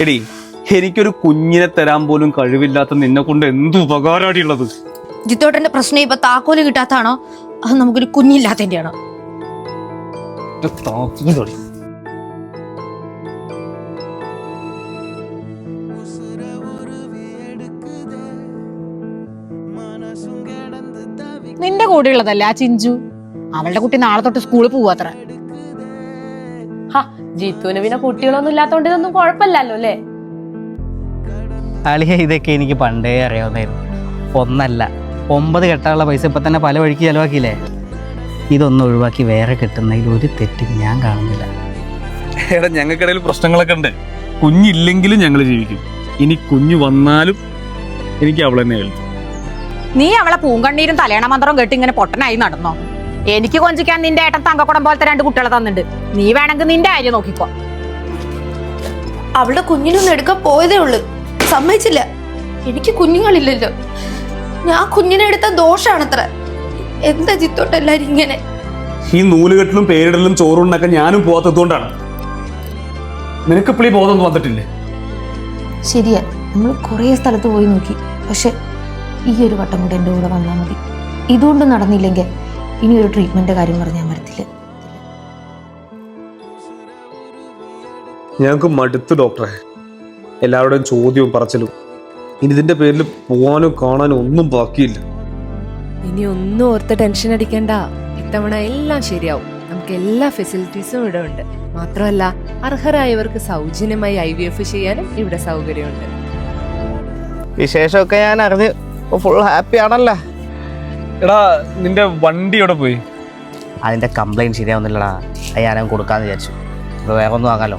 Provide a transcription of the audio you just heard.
എടി എനിക്കൊരു കുഞ്ഞിനെ തരാൻ പോലും കഴിവില്ലാത്ത നിന്നെ കൊണ്ട് എന്ത് ഉപകാരമാണ് ഉള്ളത്? ജിത്തോട്ടന്റെ പ്രശ്നം ഇപ്പൊ താക്കോല് കിട്ടാത്താണോ അത് നമുക്കൊരു കുഞ്ഞില്ലാത്തതിന്റെയാണോ? നിന്റെ കൂടെയുള്ളതല്ല ആ ചിഞ്ചു. അവളുടെ കുട്ടി നാളെ തൊട്ട് സ്കൂളിൽ പോവാത്ര. ജീത്തുവിന് പിന്നെ കുട്ടികളൊന്നും ഇല്ലാത്തോണ്ട് ഇതൊന്നും കുഴപ്പമില്ലല്ലോ അല്ലേ? അളിയ ഇതൊക്കെ എനിക്ക് പണ്ടേ അറിയാവുന്നതായിരുന്നു. ഒന്നല്ല 9 കെട്ടാനുള്ള പൈസ ഇപ്പൊ തന്നെ പല വഴിക്ക് ചെലവാക്കിയില്ലേ. ഇതൊന്നും ഒഴിവാക്കി വേറെ കിട്ടുന്നതിൽ ഒരു തെറ്റും ഞാൻ കാണുന്നില്ല. എടാ ഞങ്ങൾക്കിടയിൽ പ്രശ്നങ്ങളൊക്കെ ഉണ്ട്. കുഞ്ഞില്ലെങ്കിലും ഞങ്ങൾ ജീവിക്കും. ഇനി കുഞ്ഞു വന്നാലും എനിക്ക് അവൾ തന്നെ കേൾക്കും. നീ അവളെ പൂങ്കണ്ണീരും തലേണ മന്ത്രവും കേട്ട് ഇങ്ങനെ പൊട്ടനായി നടന്നോ? എനിക്ക് കൊഞ്ചിക്കാൻ നിന്റെ ഏട്ടൻ തങ്കക്കുടം പോലത്തെ 2 കുട്ടികളെ തന്നിട്ടുണ്ട്. നീ വേണമെങ്കിൽ നിന്റെ കാര്യം നോക്കിക്കോ. അവളുടെ കുഞ്ഞിനൊന്നും എടുക്കാൻ പോയതേ ഉള്ളു, സമ്മതിച്ചില്ല. എനിക്ക് കുഞ്ഞുങ്ങളില്ലല്ലോ, ഞാൻ കുഞ്ഞിനെ എടുത്ത ദോഷാണത്ര. എന്താ ജിത്തോട്ട് എല്ലാരും ഇങ്ങനെ? ഈ നൂലുകെട്ടിലും പേരിടലും ചോറുണ്ണൊക്കെ ഞാനും പോകാത്തതുകൊണ്ടാണ്. നിനക്ക് ഇപ്പോഴീ ബോധമൊന്നും വന്നിട്ടില്ലേ? ശരിയാ, നമ്മൾ കുറേ സ്ഥലത്ത് പോയി നോക്കി. പക്ഷെ ഈ ഒരു വട്ടം കൂടെ എൻ്റെ കൂടെ വന്നാൽ മതി. ഇതുകൊണ്ട് നടന്നില്ലെങ്കിൽ ഇനി ഒരു ട്രീറ്റ്മെന്റ് കാര്യം പറഞ്ഞാൽ വരത്തില്ല. ഞങ്ങൾക്ക് മടുത്തു ഡോക്ടറെ, എല്ലാവരുടെയും ചോദ്യവും പറച്ചിലും. ഇനി ഇതിന്റെ പേരിൽ പോവാനും കാണാനും ഒന്നും ബാക്കിയില്ല. ഇനി ഒന്നും ഓർത്ത് ടെൻഷൻ അടിക്കണ്ട. ഇത്തവണ എല്ലാം ശരിയാവും. നമുക്ക് എല്ലാ ഫെസിലിറ്റീസും ഇവിടെ ഉണ്ട്. മാത്രമല്ല അർഹരായവർക്ക് സൗജന്യമായി IVF ചെയ്യാനും ഇവിടെ സൗകര്യമുണ്ട്. വിശേഷമൊക്കെ ഞാൻ അറിഞ്ഞ് ഫുൾ ഹാപ്പി ആണല്ലോ. എടാ നിന്റെ വണ്ടി എവിടെ പോയി? അതിന്റെ കംപ്ലൈന്റ് ശരിയാവുന്നില്ലടാ. അത് ഞാനും കൊടുക്കാന്ന് വിചാരിച്ചു. വേറെ ഒന്നും ആകാലോ.